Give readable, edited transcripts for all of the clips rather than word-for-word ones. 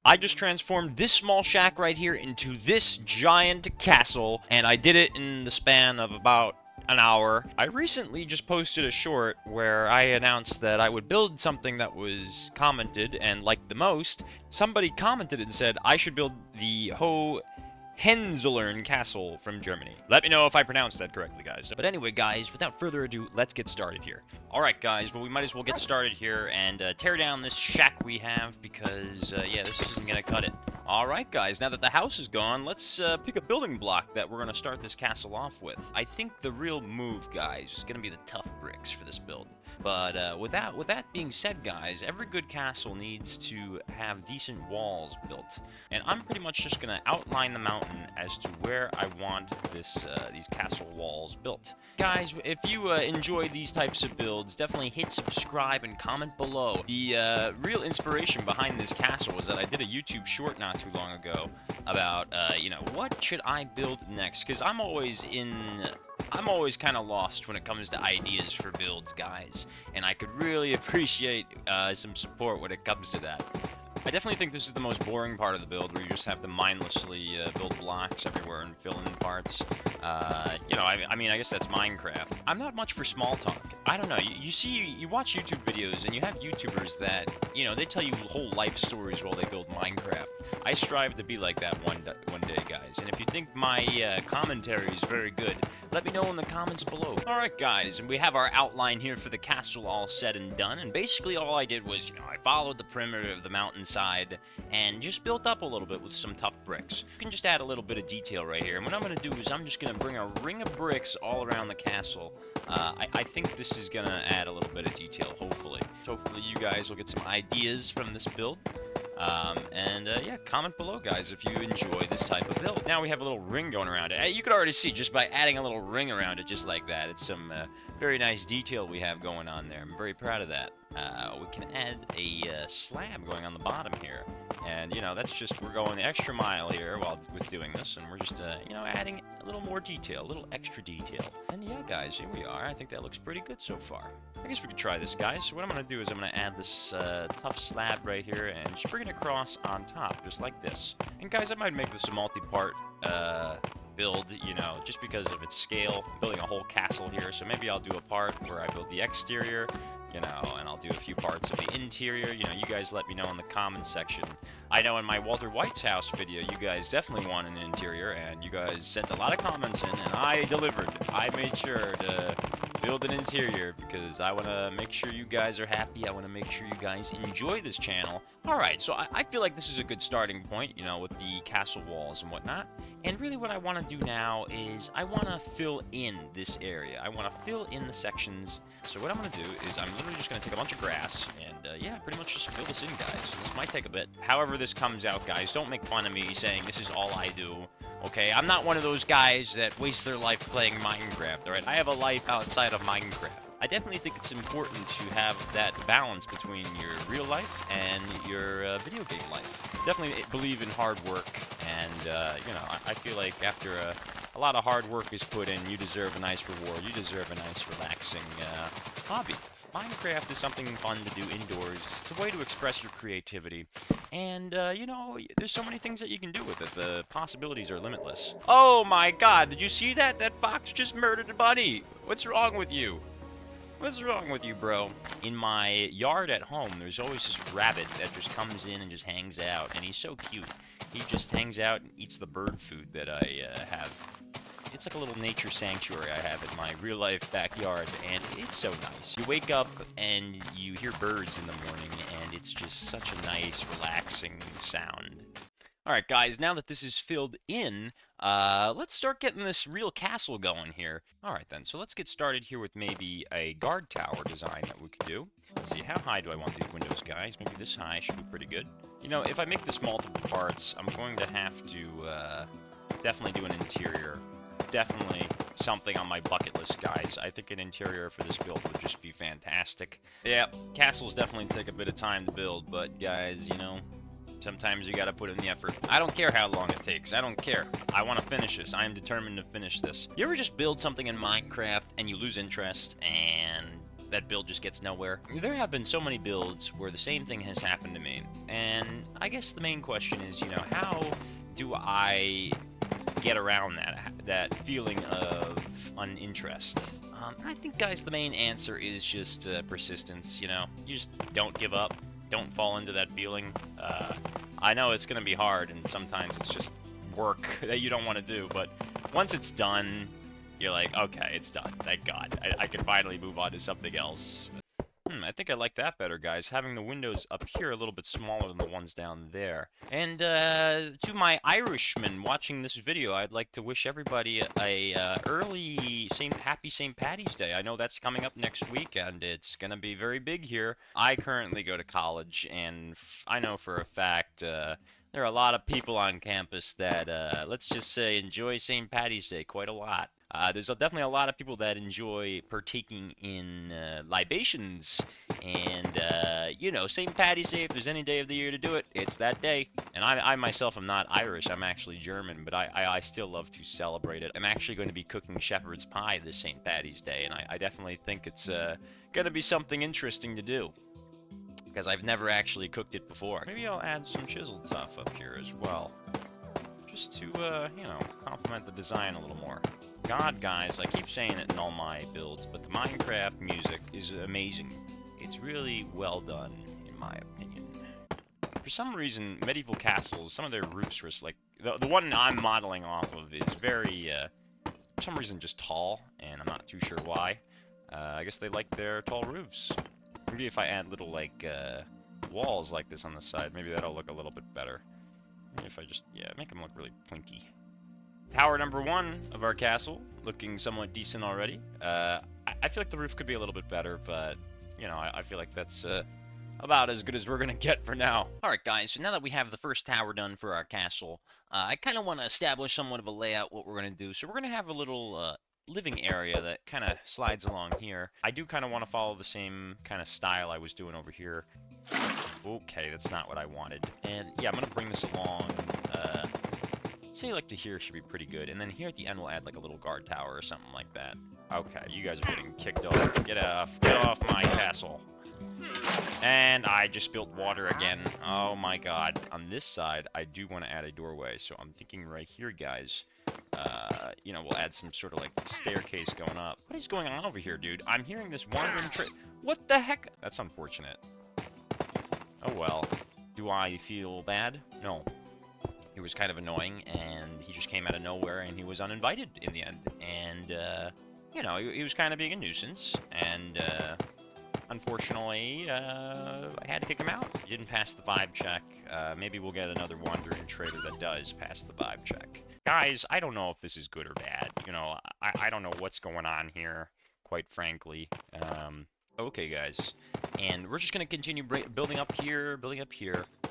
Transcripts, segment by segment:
I just transformed this small shack right here into this giant castle, and I did it in the span of about an hour. I recently just posted a short where I announced that I would build something that was commented and liked the most. Somebody commented and said I should build the Hohenzollern Castle from Germany. Let me know if I pronounced that correctly, guys. But anyway, guys, without further ado, let's get started here. Alright, guys, well, we might as well get started here and tear down this shack we have because, yeah, this isn't going to cut it. Alright, guys, now that the house is gone, let's pick a building block that we're going to start this castle off with. I think the real move, guys, is going to be the tough bricks for this build. But with that being said, guys, every good castle needs to have decent walls built. And I'm pretty much just going to outline the mountain as to where I want these castle walls built. Guys, if you enjoy these types of builds, definitely hit subscribe and comment below. The real inspiration behind this castle was that I did a YouTube short not too long ago about, you know, what should I build next? Because I'm always kind of lost when it comes to ideas for builds, guys, and I could really appreciate some support when it comes to that. I definitely think this is the most boring part of the build, where you just have to mindlessly build blocks everywhere and fill in parts. You know, I mean, I guess that's Minecraft. I'm not much for small talk. I don't know. You watch YouTube videos, and you have YouTubers that, you know, they tell you whole life stories while they build Minecraft. I strive to be like that one day, guys. And if you think my commentary is very good, let me know in the comments below. Alright, guys, and we have our outline here for the castle all said and done. And basically all I did was, you know, I followed the perimeter of the mountainside and just built up a little bit with some tough bricks. You can just add a little bit of detail right here. And what I'm going to do is I'm just going to bring a ring of bricks all around the castle. I think this is going to add a little bit of detail, hopefully. Hopefully you guys will get some ideas from this build. Yeah, comment below, guys, if you enjoy this type of build. Now we have a little ring going around it. You could already see just by adding a little ring around it just like that. It's some very nice detail we have going on there. I'm very proud of that. We can add a slab going on the bottom here. And, you know, that's just, we're going the extra mile here with doing this. And we're just, you know, adding a little more detail, a little extra detail. And yeah, guys, here we are. I think that looks pretty good so far. I guess we could try this, guys. So what I'm going to do is I'm going to add this tough slab right here and just bring it across on top, just like this. And guys, I might make this a multi-part build, you know, just because of its scale. I'm building a whole castle here, so maybe I'll do a part where I build the exterior, you know, and I'll do a few parts of the interior. You know, you guys let me know in the comments section. I know in my Walter White's house video, you guys definitely want an interior, and you guys sent a lot of comments in, and I delivered. I made sure to build an interior because I want to make sure you guys are happy. I want to make sure you guys enjoy this channel. Alright, so I feel like this is a good starting point, you know, with the castle walls and whatnot. And really what I want to do now is I want to fill in this area. I want to fill in the sections. So what I'm going to do is I'm literally just going to take a bunch of grass and, yeah, pretty much just fill this in, guys. This might take a bit. However this comes out, guys, don't make fun of me saying this is all I do. Okay, I'm not one of those guys that waste their life playing Minecraft, alright? I have a life outside of Minecraft. I definitely think it's important to have that balance between your real life and your video game life. Definitely believe in hard work, and, you know, I feel like after a lot of hard work is put in, you deserve a nice reward. You deserve a nice, relaxing hobby. Minecraft is something fun to do indoors. It's a way to express your creativity. And, you know, there's so many things that you can do with it. The possibilities are limitless. Oh my god, did you see that? That fox just murdered a bunny. What's wrong with you? What's wrong with you, bro? In my yard at home, there's always this rabbit that just comes in and just hangs out. And he's so cute. He just hangs out and eats the bird food that I have. It's like a little nature sanctuary I have in my real-life backyard, and it's so nice. You wake up and you hear birds in the morning, and it's just such a nice, relaxing sound. Alright, guys, now that this is filled in, let's start getting this real castle going here. Alright then, so let's get started here with maybe a guard tower design that we could do. Let's see, how high do I want these windows, guys? Maybe this high should be pretty good. You know, if I make this multiple parts, I'm going to have to definitely do an interior. Definitely something on my bucket list, guys. I think an interior for this build would just be fantastic. Yeah, castles definitely take a bit of time to build, but guys, you know, sometimes you gotta put in the effort. I don't care how long it takes. I don't care. I want to finish this. I am determined to finish this. You ever just build something in Minecraft and you lose interest and that build just gets nowhere. There have been so many builds where the same thing has happened to me, and I guess the main question is, you know, how do I get around that feeling of uninterest? I think, guys, the main answer is just persistence. You know, you just don't give up, don't fall into that feeling. I know it's gonna be hard, and sometimes it's just work that you don't want to do, but once it's done, you're like, okay, it's done. Thank God. I can finally move on to something else. I think I like that better, guys. Having the windows up here a little bit smaller than the ones down there. And to my Irishmen watching this video, I'd like to wish everybody a early happy St. Patty's Day. I know that's coming up next week, and it's gonna be very big here. I currently go to college, and I know for a fact there are a lot of people on campus that, let's just say, enjoy St. Patty's Day quite a lot. There's definitely a lot of people that enjoy partaking in libations, and you know, St. Patty's Day, if there's any day of the year to do it, it's that day. And I myself am not Irish, I'm actually German, but I still love to celebrate it. I'm actually going to be cooking shepherd's pie this St. Patty's Day, and I definitely think it's going to be something interesting to do, because I've never actually cooked it before. Maybe I'll add some chiseled stuff up here as well, just to, you know, complement the design a little more. God, guys, I keep saying it in all my builds, but the Minecraft music is amazing. It's really well done, in my opinion. For some reason, medieval castles, some of their roofs are like, the one I'm modeling off of is very, for some reason, just tall, and I'm not too sure why. I guess they like their tall roofs. Maybe if I add little, like, walls like this on the side, maybe that'll look a little bit better. Maybe if I just, yeah, make them look really plinky. Tower number 1 of our castle, looking somewhat decent already. I feel like the roof could be a little bit better, but, you know, I feel like that's about as good as we're gonna get for now. Alright, guys, so now that we have the first tower done for our castle, I kind of want to establish somewhat of a layout, what we're gonna do. So we're gonna have a little living area that kind of slides along here. I do kind of want to follow the same kind of style I was doing over here. Okay, that's not what I wanted. And yeah, I'm gonna bring this along. Say like to here should be pretty good, and then here at the end we'll add like a little guard tower or something like that. Okay, you guys are getting kicked off. Get off my castle. And I just built water again. Oh my God. On this side, I do want to add a doorway, so I'm thinking right here, guys. You know, we'll add some sort of like staircase going up. What is going on over here, dude? I'm hearing this wandering What the heck? That's unfortunate. Oh well. Do I feel bad? No. It was kind of annoying, and he just came out of nowhere, and he was uninvited in the end. And, you know, he was kind of being a nuisance, and, unfortunately, I had to kick him out. He didn't pass the vibe check. Maybe we'll get another wandering trader that does pass the vibe check. Guys, I don't know if this is good or bad. You know, I don't know what's going on here, quite frankly. Okay, guys. And we're just going to continue building up here,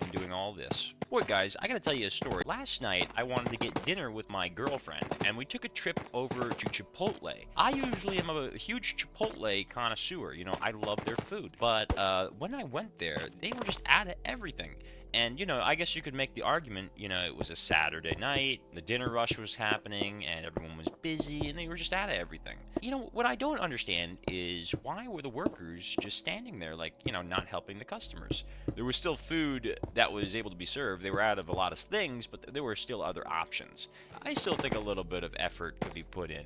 and doing all this. Boy, guys, I got to tell you a story. Last night, I wanted to get dinner with my girlfriend, and we took a trip over to Chipotle. I usually am a huge Chipotle connoisseur. You know, I love their food. But when I went there, they were just out of everything. And, you know, I guess you could make the argument, you know, it was a Saturday night, the dinner rush was happening, and everyone was busy, and they were just out of everything. You know, what I don't understand is why were the workers just standing there, like, you know, not helping the customers? There was still food that was able to be served. They were out of a lot of things, but there were still other options. I still think a little bit of effort could be put in.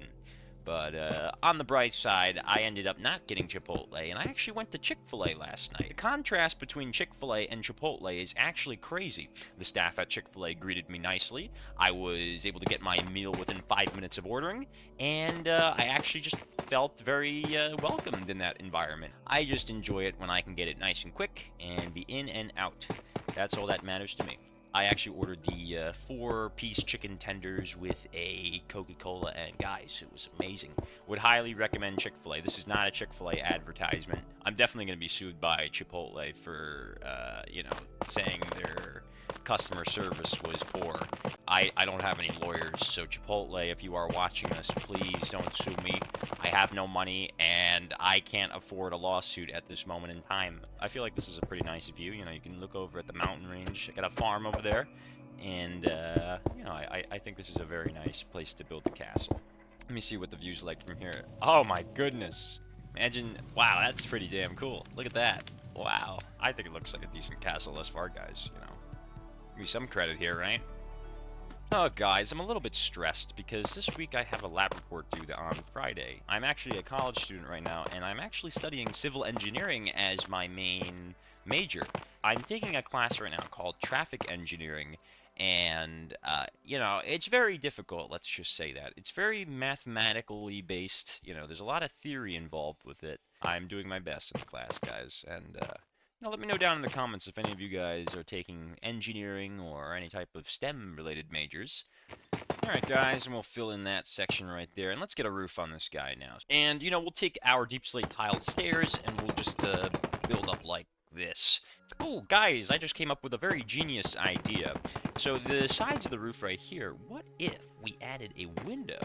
But on the bright side, I ended up not getting Chipotle, and I actually went to Chick-fil-A last night. The contrast between Chick-fil-A and Chipotle is actually crazy. The staff at Chick-fil-A greeted me nicely. I was able to get my meal within 5 minutes of ordering, and I actually just felt very welcomed in that environment. I just enjoy it when I can get it nice and quick and be in and out. That's all that matters to me. I actually ordered the 4-piece chicken tenders with a Coca-Cola, and guys, it was amazing. Would highly recommend Chick-fil-A. This is not a Chick-fil-A advertisement. I'm definitely going to be sued by Chipotle for, you know, saying their customer service was poor. I don't have any lawyers, so Chipotle, if you are watching this, please don't sue me. I have no money, and I can't afford a lawsuit at this moment in time. I feel like this is a pretty nice view. You know, you can look over at the mountain range. I got a farm over there, and, you know, I think this is a very nice place to build a castle. Let me see what the view's like from here. Oh my goodness. Imagine, wow, that's pretty damn cool. Look at that. Wow. I think it looks like a decent castle thus far, guys, you know. Give me some credit here, right? Oh, guys, I'm a little bit stressed because this week I have a lab report due on Friday. I'm actually a college student right now, and I'm actually studying civil engineering as my main major. I'm taking a class right now called traffic engineering, and, you know, it's very difficult, let's just say that. It's very mathematically based, you know, there's a lot of theory involved with it. I'm doing my best in the class, guys, and, let me know down in the comments if any of you guys are taking engineering or any type of STEM-related majors. Alright, guys, and we'll fill in that section right there. And let's get a roof on this guy now. And, you know, we'll take our deep slate tiled stairs, and we'll just build up like this. Oh, guys, I just came up with a very genius idea. So the sides of the roof right here, what if we added a window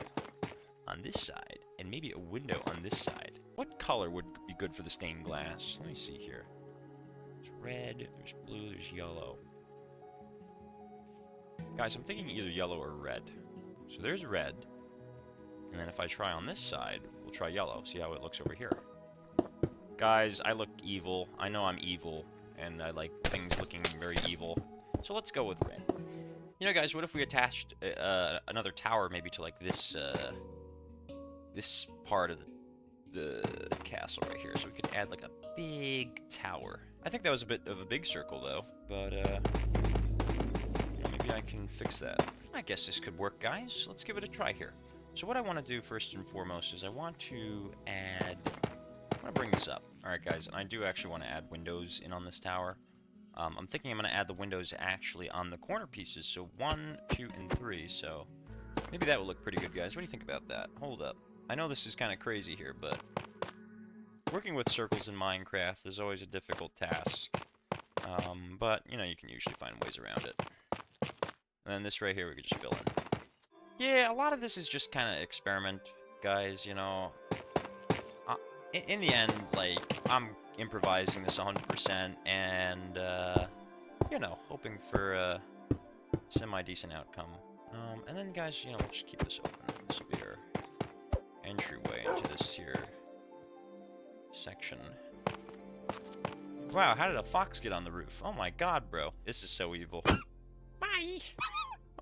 on this side, and maybe a window on this side? What color would be good for the stained glass? Let me see here. Red, there's blue, there's yellow. Guys, I'm thinking either yellow or red. So there's red. And then if I try on this side, we'll try yellow. See how it looks over here. Guys, I look evil. I know I'm evil. And I like things looking very evil. So let's go with red. You know, guys, what if we attached another tower maybe to like this, this part of the castle right here. So we could add like a big tower. I think that was a bit of a big circle though, but you know, maybe I can fix that. I guess this could work, guys. Let's give it a try here. So what I want to do first and foremost is I want to bring this up. Alright, guys, and I do actually want to add windows in on this tower. I'm thinking I'm going to add the windows actually on the corner pieces, so 1, 2, and 3, so maybe that will look pretty good, guys. What do you think about that? Hold up. I know this is kind of crazy here, but working with circles in Minecraft is always a difficult task. But, you know, you can usually find ways around it. And then this right here we could just fill in. Yeah, a lot of this is just kind of experiment, guys, you know. In the end, like, I'm improvising this 100% and, you know, hoping for a semi-decent outcome. And then, guys, you know, we'll just keep this open. This will be our entryway into this here section. Wow, how did a fox get on the roof? Oh my god, bro. This is so evil. Bye!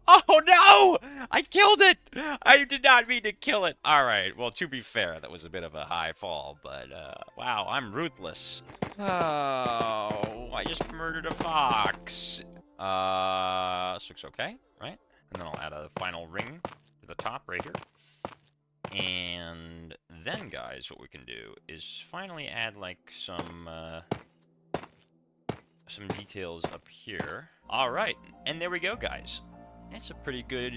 Oh no! I killed it! I did not mean to kill it. Alright, well, to be fair, that was a bit of a high fall, but, wow, I'm ruthless. Oh, I just murdered a fox. This looks okay, right? And then I'll add a final ring to the top right here. And then, guys, what we can do is finally add, like, some details up here. Alright, and there we go, guys. That's a pretty good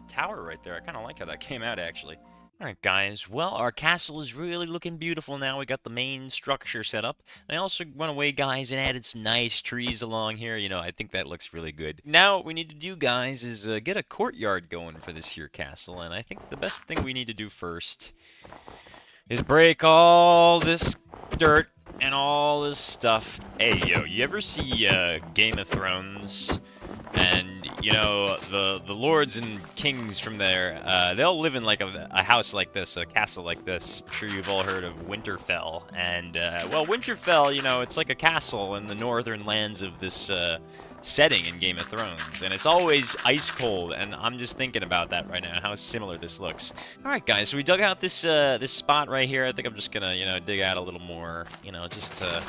tower right there. I kind of like how that came out, actually. Alright, guys. Well, our castle is really looking beautiful now. We got the main structure set up. I also went away, guys, and added some nice trees along here. You know, I think that looks really good. Now, what we need to do, guys, is get a courtyard going for this here castle. And I think the best thing we need to do first is break all this dirt and all this stuff. Hey, yo, you ever see Game of Thrones? And, you know, the lords and kings from there, they'll live in, like, a house like this, a castle like this. I'm sure you've all heard of Winterfell. And, well, Winterfell, you know, it's like a castle in the northern lands of this setting in Game of Thrones. And it's always ice cold, and I'm just thinking about that right now, how similar this looks. Alright, guys, so we dug out this, this spot right here. I think I'm just gonna, you know, dig out a little more, you know, just to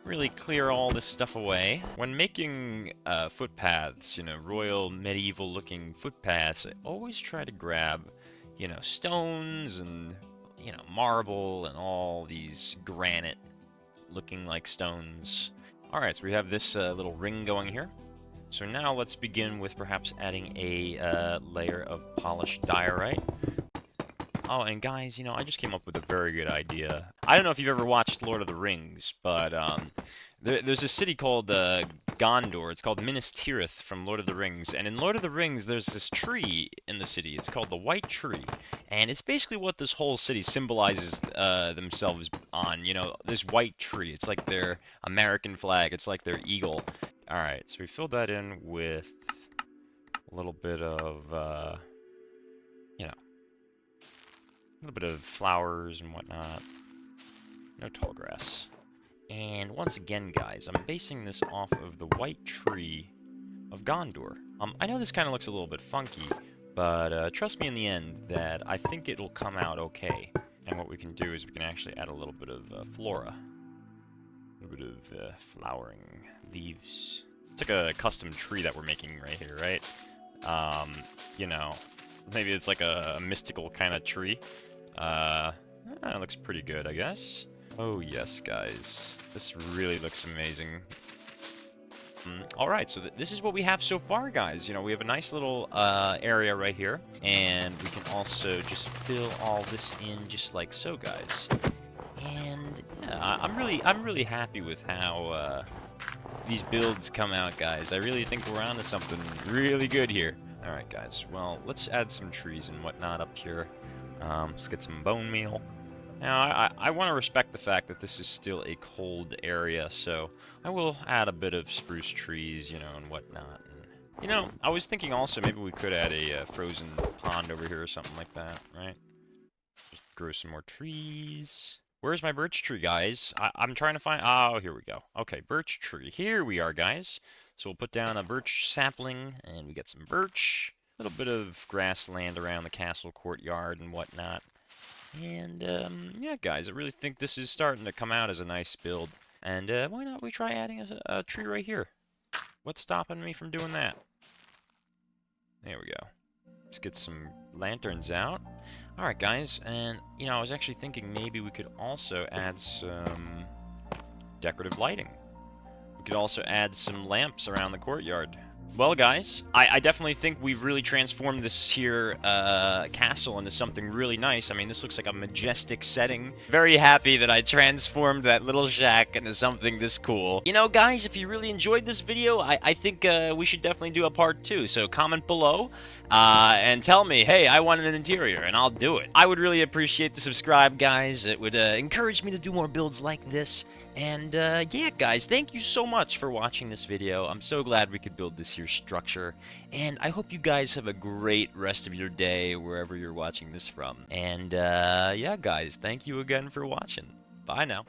really clear all this stuff away. When making footpaths, you know, royal medieval looking footpaths, I always try to grab, you know, stones and, you know, marble and all these granite looking like stones. Alright, so we have this little ring going here. So now let's begin with perhaps adding a layer of polished diorite. Oh, and guys, you know, I just came up with a very good idea. I don't know if you've ever watched Lord of the Rings, but there's a city called Gondor. It's called Minas Tirith from Lord of the Rings. And in Lord of the Rings, there's this tree in the city. It's called the White Tree. And it's basically what this whole city symbolizes themselves on. You know, this white tree. It's like their American flag. It's like their eagle. All right, so we filled that in with a little bit of, you know, a little bit of flowers and whatnot. No tall grass. And once again, guys, I'm basing this off of the white tree of Gondor. I know this kind of looks a little bit funky, but trust me in the end that I think it'll come out okay. And what we can do is we can actually add a little bit of flora. A little bit of flowering leaves. It's like a custom tree that we're making right here, right? You know, maybe it's like a mystical kind of tree. It looks pretty good, I guess. Oh yes, guys. This really looks amazing. Alright, so this is what we have so far, guys. You know, we have a nice little area right here. And we can also just fill all this in just like so, guys. And yeah, I'm really happy with how these builds come out, guys. I really think we're onto something really good here. Alright, guys. Well, let's add some trees and whatnot up here. Let's get some bone meal. Now, I want to respect the fact that this is still a cold area, so I will add a bit of spruce trees, you know, and whatnot. And, you know, I was thinking also maybe we could add a frozen pond over here or something like that, right? Just grow some more trees. Where's my birch tree, guys? I'm trying to find... Oh, here we go. Okay, birch tree. Here we are, guys. So we'll put down a birch sapling, and we get some birch. A little bit of grassland around the castle courtyard and whatnot. And, yeah, guys, I really think this is starting to come out as a nice build. And, why not we try adding a tree right here? What's stopping me from doing that? There we go. Let's get some lanterns out. Alright, guys, and, you know, I was actually thinking maybe we could also add some decorative lighting. We could also add some lamps around the courtyard. Well, guys, I definitely think we've really transformed this here castle into something really nice. I mean, this looks like a majestic setting. Very happy that I transformed that little shack into something this cool. You know, guys, if you really enjoyed this video, I think we should definitely do a part 2. So comment below and tell me, hey, I want an interior, and I'll do it. I would really appreciate the subscribe, guys. It would encourage me to do more builds like this. And, yeah, guys, thank you so much for watching this video. I'm so glad we could build this here structure. And I hope you guys have a great rest of your day wherever you're watching this from. And, yeah, guys, thank you again for watching. Bye now.